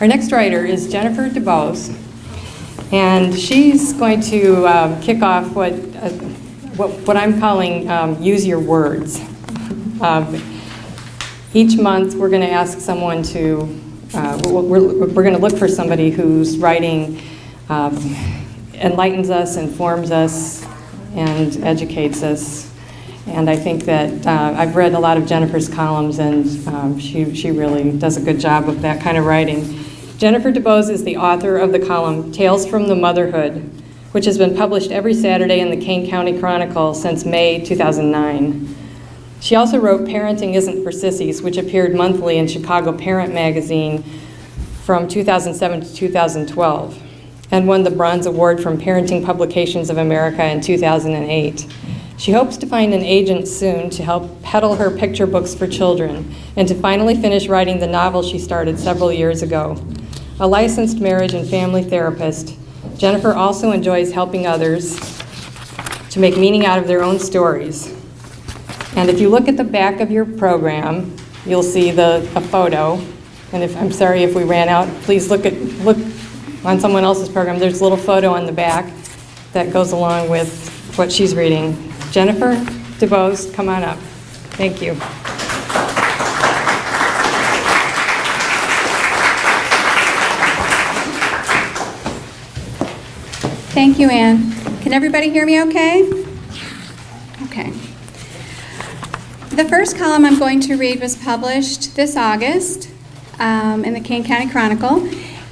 Our next writer is Jennifer DuBose, and she's going to kick off what I'm calling Use Your Words. Each month we're going to ask someone to, we're going to look for somebody whose writing enlightens us, informs us, and educates us. And I think that I've read a lot of Jennifer's columns, and she really does a good job of that kind of writing. Jennifer DuBose is the author of the column Tales from the Motherhood, which has been published every Saturday in the Kane County Chronicle since May 2009. She also wrote Parenting Isn't for Sissies, which appeared monthly in Chicago Parent Magazine from 2007 to 2012, and won the Bronze Award from Parenting Publications of America in 2008. She hopes to find an agent soon to help peddle her picture books for children and to finally finish writing the novel she started several years ago. A licensed marriage and family therapist, Jennifer also enjoys helping others to make meaning out of their own stories. And if you look at the back of your program, you'll see a photo. And I'm sorry if we ran out, please look on someone else's program. There's a little photo on the back that goes along with what she's reading. Jennifer DuBose, come on up. Thank you. Thank you, Anne. Can everybody hear me okay? Okay. The first column I'm going to read was published this August in the Kane County Chronicle.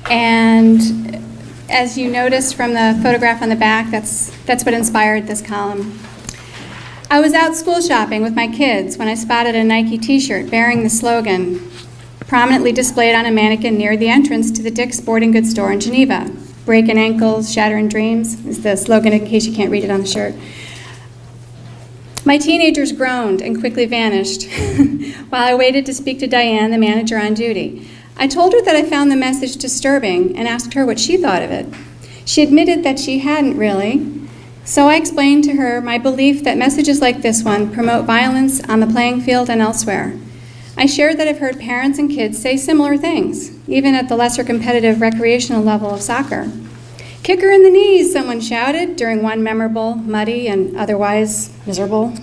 And as you noticed from the photograph on the back, that's what inspired this column. I was out school shopping with my kids when I spotted a Nike t-shirt bearing the slogan, prominently displayed on a mannequin near the entrance to the Dick's Sporting Goods store in Geneva. Breaking ankles, shattering dreams is the slogan in case you can't read it on the shirt. My teenagers groaned and quickly vanished while I waited to speak to Diane, the manager on duty. I told her that I found the message disturbing and asked her what she thought of it. She admitted that she hadn't really, so I explained to her my belief that messages like this one promote violence on the playing field and elsewhere. I shared that I've heard parents and kids say similar things, even at the lesser competitive recreational level of soccer. "Kick her in the knees," someone shouted during one memorable, muddy, and otherwise miserable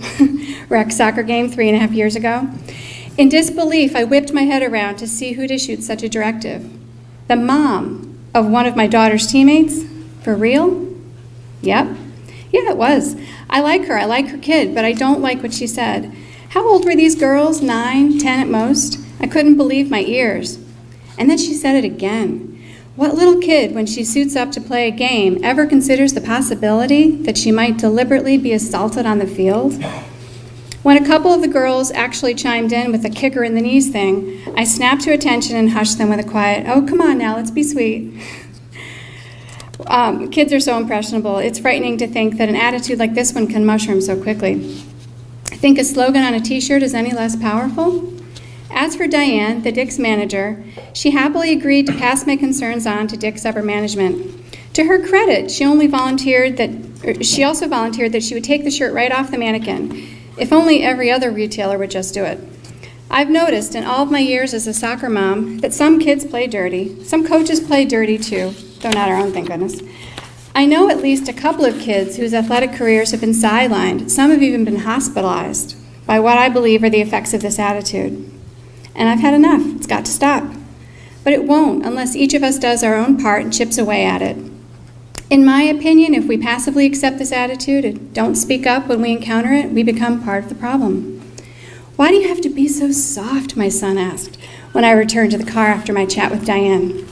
rec soccer game 3.5 years ago. In disbelief, I whipped my head around to see who'd issued such a directive. The mom of one of my daughter's teammates? For real? Yep. Yeah, it was. I like her kid, but I don't like what she said. How old were these girls? 9, 10 at most? I couldn't believe my ears. And then she said it again. What little kid, when she suits up to play a game, ever considers the possibility that she might deliberately be assaulted on the field? When a couple of the girls actually chimed in with the kick her in the knees thing, I snapped to attention and hushed them with a quiet, "Oh, come on now, let's be sweet." Kids are so impressionable. It's frightening to think that an attitude like this one can mushroom so quickly. Think a slogan on a t-shirt is any less powerful? As for Diane, the Dick's manager, she happily agreed to pass my concerns on to Dick's upper management. To her credit, she also volunteered that she would take the shirt right off the mannequin. If only every other retailer would just do it. I've noticed in all of my years as a soccer mom that some kids play dirty. Some coaches play dirty too, though not our own, thank goodness. I know at least a couple of kids whose athletic careers have been sidelined. Some have even been hospitalized by what I believe are the effects of this attitude. And I've had enough. It's got to stop. But it won't unless each of us does our own part and chips away at it. In my opinion, if we passively accept this attitude and don't speak up when we encounter it, we become part of the problem. "Why do you have to be so soft?" my son asked when I returned to the car after my chat with Diane.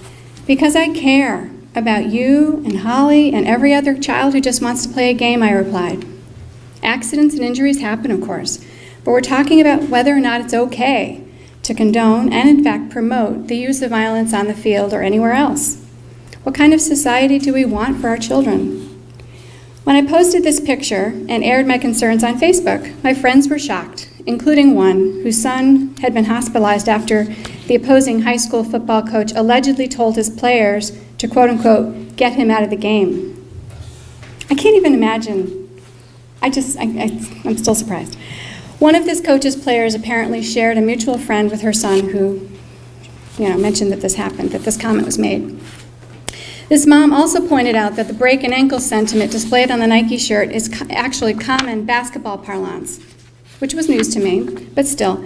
"Because I care about you and Holly and every other child who just wants to play a game," I replied. Accidents and injuries happen, of course, but we're talking about whether or not it's okay to condone and, in fact, promote the use of violence on the field or anywhere else. What kind of society do we want for our children? When I posted this picture and aired my concerns on Facebook, my friends were shocked, including one whose son had been hospitalized after the opposing high school football coach allegedly told his players to, quote unquote, get him out of the game. I can't even imagine. I'm still surprised. One of this coach's players apparently shared a mutual friend with her son who mentioned that this happened, that this comment was made. This mom also pointed out that the break and ankle sentiment displayed on the Nike shirt is actually common basketball parlance, which was news to me, but still.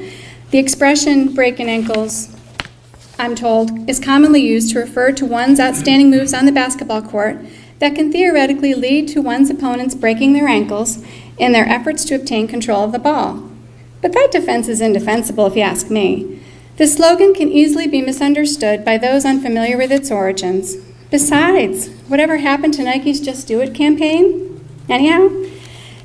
The expression break and ankles, I'm told, is commonly used to refer to one's outstanding moves on the basketball court that can theoretically lead to one's opponents breaking their ankles in their efforts to obtain control of the ball. But that defense is indefensible if you ask me. The slogan can easily be misunderstood by those unfamiliar with its origins. Besides, whatever happened to Nike's Just Do It campaign? Anyhow,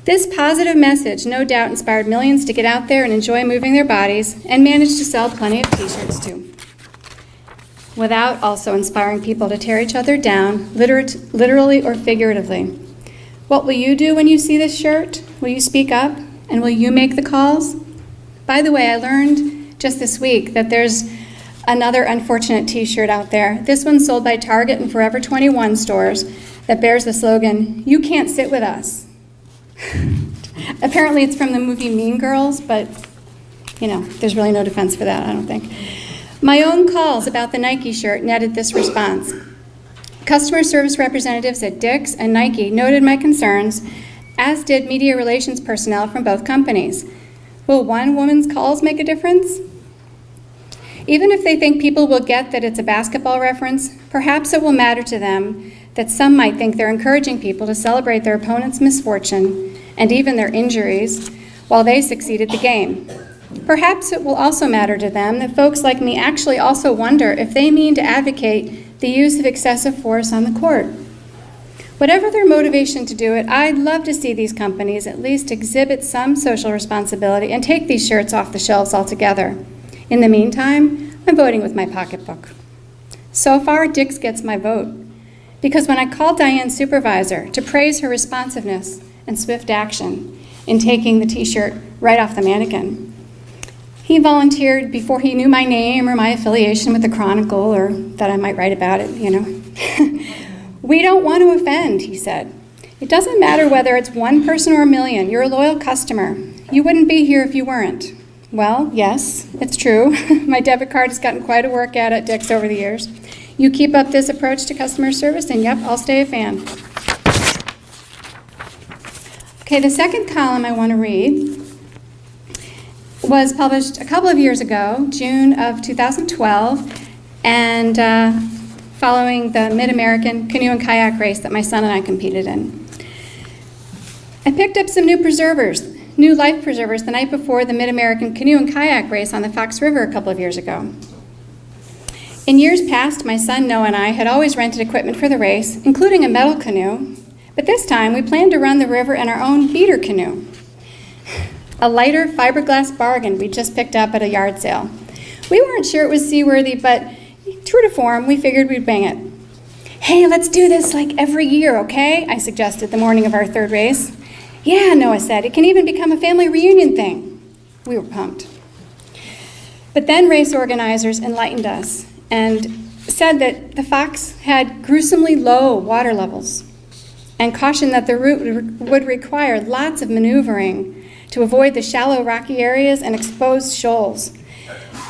this positive message no doubt inspired millions to get out there and enjoy moving their bodies and managed to sell plenty of t-shirts too, without also inspiring people to tear each other down, literally or figuratively. What will you do when you see this shirt? Will you speak up? And will you make the calls? By the way, I learned just this week that there's another unfortunate t-shirt out there. This one's sold by Target and Forever 21 stores that bears the slogan, "You can't sit with us." Apparently it's from the movie Mean Girls, but there's really no defense for that, I don't think. My own calls about the Nike shirt netted this response. Customer service representatives at Dick's and Nike noted my concerns, as did media relations personnel from both companies. Will one woman's calls make a difference? Even if they think people will get that it's a basketball reference, perhaps it will matter to them that some might think they're encouraging people to celebrate their opponent's misfortune and even their injuries while they succeed at the game. Perhaps it will also matter to them that folks like me actually also wonder if they mean to advocate the use of excessive force on the court. Whatever their motivation to do it, I'd love to see these companies at least exhibit some social responsibility and take these shirts off the shelves altogether. In the meantime, I'm voting with my pocketbook. So far, Dick's gets my vote, because when I called Diane's supervisor to praise her responsiveness and swift action in taking the t-shirt right off the mannequin, he volunteered before he knew my name or my affiliation with the Chronicle or that I might write about it, We don't want to offend, he said. It doesn't matter whether it's one person or a million. You're a loyal customer. You wouldn't be here if you weren't. Well, yes, it's true. My debit card has gotten quite a workout at Dick's over the years. You keep up this approach to customer service, and yep, I'll stay a fan. Okay, the second column I want to read was published a couple of years ago, June of 2012, and following the Mid-American Canoe and Kayak race that my son and I competed in. I picked up some new life preservers the night before the Mid-American Canoe and Kayak race on the Fox River a couple of years ago. In years past, my son Noah and I had always rented equipment for the race, including a metal canoe, but this time we planned to run the river in our own beater canoe, a lighter fiberglass bargain we just picked up at a yard sale. We weren't sure it was seaworthy, but true to form, we figured we'd bang it. Hey, let's do this like every year, okay? I suggested the morning of our third race. Yeah, Noah said, it can even become a family reunion thing. We were pumped. But then race organizers enlightened us and said that the Fox had gruesomely low water levels and cautioned that the route would require lots of maneuvering to avoid the shallow rocky areas and exposed shoals.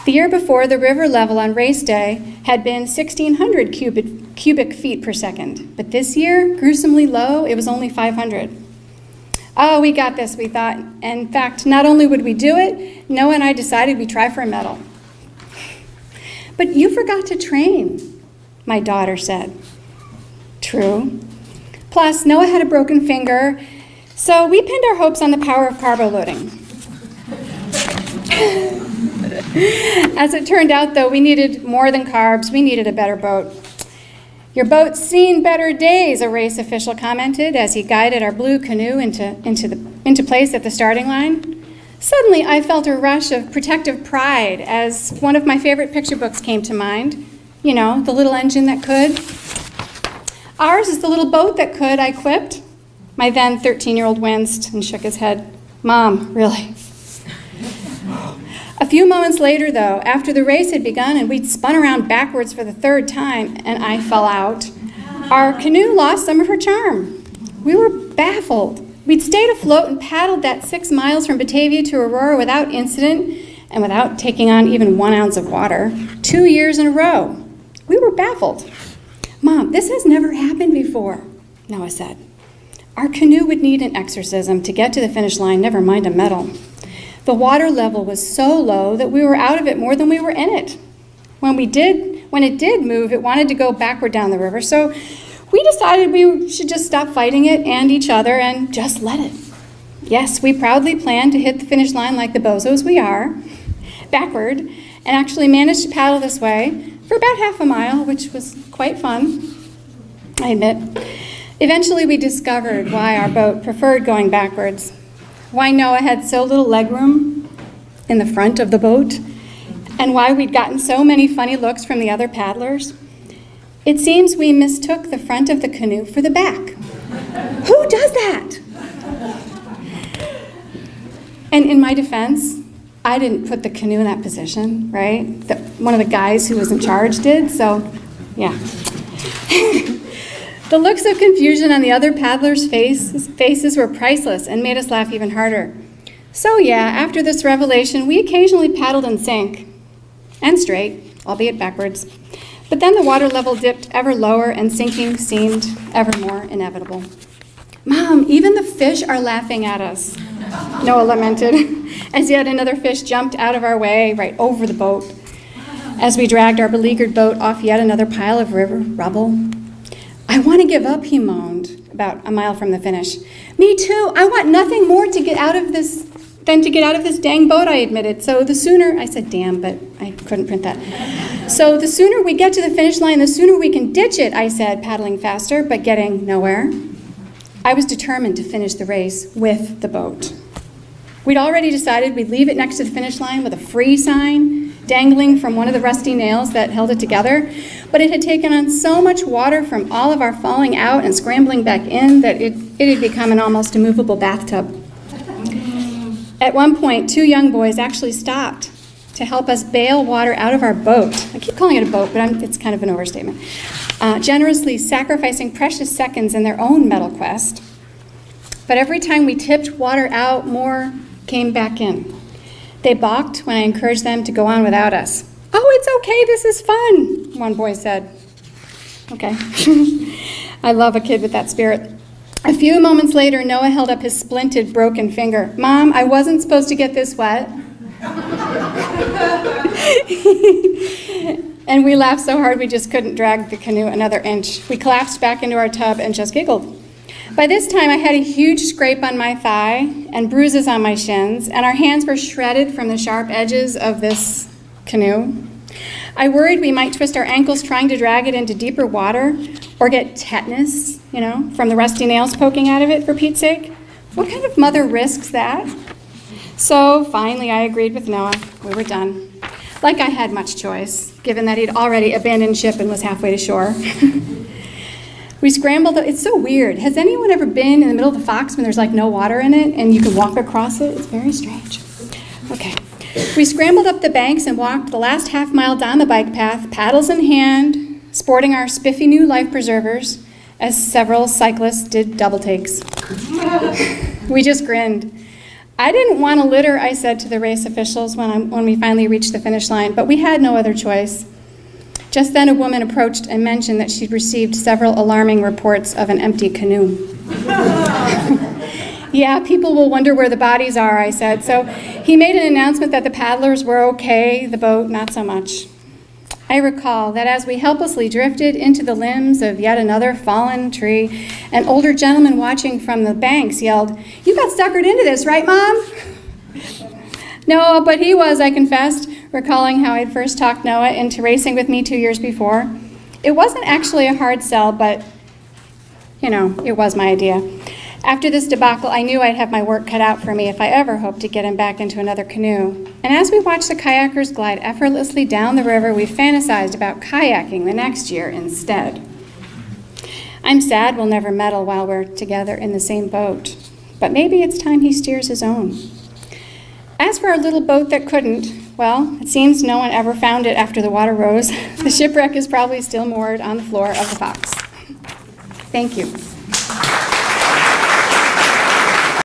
The year before, the river level on race day had been 1,600 cubic feet per second, but this year, gruesomely low, it was only 500. Oh, we got this, we thought. In fact, not only would we do it, Noah and I decided we'd try for a medal. But you forgot to train, my daughter said. True. Plus, Noah had a broken finger, so we pinned our hopes on the power of carbo loading. As it turned out, though, we needed more than carbs. We needed a better boat. Your boat's seen better days, a race official commented as he guided our blue canoe into place at the starting line. Suddenly, I felt a rush of protective pride as one of my favorite picture books came to mind. The little engine that could. Ours is the little boat that could, I quipped. My then 13-year-old winced and shook his head. Mom, really? A few moments later, though, after the race had begun and we'd spun around backwards for the third time and I fell out, our canoe lost some of her charm. We were baffled. We'd stayed afloat and paddled that 6 miles from Batavia to Aurora without incident, and without taking on even 1 ounce of water, 2 years in a row. We were baffled. "Mom, this has never happened before," Noah said. "Our canoe would need an exorcism to get to the finish line, never mind a medal. The water level was so low that we were out of it more than we were in it. When it did move, it wanted to go backward down the river, so we decided we should just stop fighting it and each other and just let it. Yes, we proudly planned to hit the finish line like the bozos we are, backward, and actually managed to paddle this way for about half a mile, which was quite fun, I admit. Eventually, we discovered why our boat preferred going backwards, why Noah had so little legroom in the front of the boat, and why we'd gotten so many funny looks from the other paddlers. It seems we mistook the front of the canoe for the back. Who does that? And in my defense, I didn't put the canoe in that position, right? One of the guys who was in charge did, so yeah. The looks of confusion on the other paddlers' faces were priceless and made us laugh even harder. So yeah, after this revelation, we occasionally paddled in sync, and straight, albeit backwards. But then the water level dipped ever lower and sinking seemed ever more inevitable. "Mom, even the fish are laughing at us," Noah lamented, as yet another fish jumped out of our way right over the boat, as we dragged our beleaguered boat off yet another pile of river rubble. "I want to give up," he moaned, about a mile from the finish. "Me too. I want nothing more to get out of this than to get out of this dang boat," I admitted. "So the sooner," I said damn, but I couldn't print that. "So the sooner we get to the finish line, the sooner we can ditch it," I said, paddling faster, but getting nowhere. I was determined to finish the race with the boat. We'd already decided we'd leave it next to the finish line with a free sign dangling from one of the rusty nails that held it together, but it had taken on so much water from all of our falling out and scrambling back in that it had become an almost immovable bathtub. At one point, 2 young boys actually stopped to help us bail water out of our boat. I keep calling it a boat, but it's kind of an overstatement. Generously sacrificing precious seconds in their own medal quest. But every time we tipped water out, more came back in. They balked when I encouraged them to go on without us. "Oh, it's okay, this is fun," one boy said. Okay. I love a kid with that spirit. A few moments later, Noah held up his splinted, broken finger. "Mom, I wasn't supposed to get this wet." And we laughed so hard we just couldn't drag the canoe another inch. We collapsed back into our tub and just giggled. By this time, I had a huge scrape on my thigh and bruises on my shins, and our hands were shredded from the sharp edges of this canoe. I worried we might twist our ankles trying to drag it into deeper water or get tetanus, from the rusty nails poking out of it, for Pete's sake. What kind of mother risks that? So finally, I agreed with Noah. We were done. Like I had much choice, given that he'd already abandoned ship and was halfway to shore. We scrambled. It's so weird. Has anyone ever been in the middle of the Fox when there's like no water in it and you can walk across it? It's very strange. Okay. We scrambled up the banks and walked the last half mile down the bike path, paddles in hand, sporting our spiffy new life preservers, as several cyclists did double takes. We just grinned. "I didn't want to litter," I said to the race officials when we finally reached the finish line, but we had no other choice. Just then a woman approached and mentioned that she'd received several alarming reports of an empty canoe. "Yeah, people will wonder where the bodies are," I said. So he made an announcement that the paddlers were okay, the boat not so much. I recall that as we helplessly drifted into the limbs of yet another fallen tree, an older gentleman watching from the banks yelled, "You got suckered into this, right, Mom?" No, but he was, I confessed, recalling how I'd first talked Noah into racing with me 2 years before. It wasn't actually a hard sell, but, it was my idea. After this debacle, I knew I'd have my work cut out for me if I ever hoped to get him back into another canoe. And as we watched the kayakers glide effortlessly down the river, we fantasized about kayaking the next year instead. I'm sad we'll never medal while we're together in the same boat, but maybe it's time he steers his own. As for our little boat that couldn't, well, it seems no one ever found it after the water rose. The shipwreck is probably still moored on the floor of the Fox. Thank you.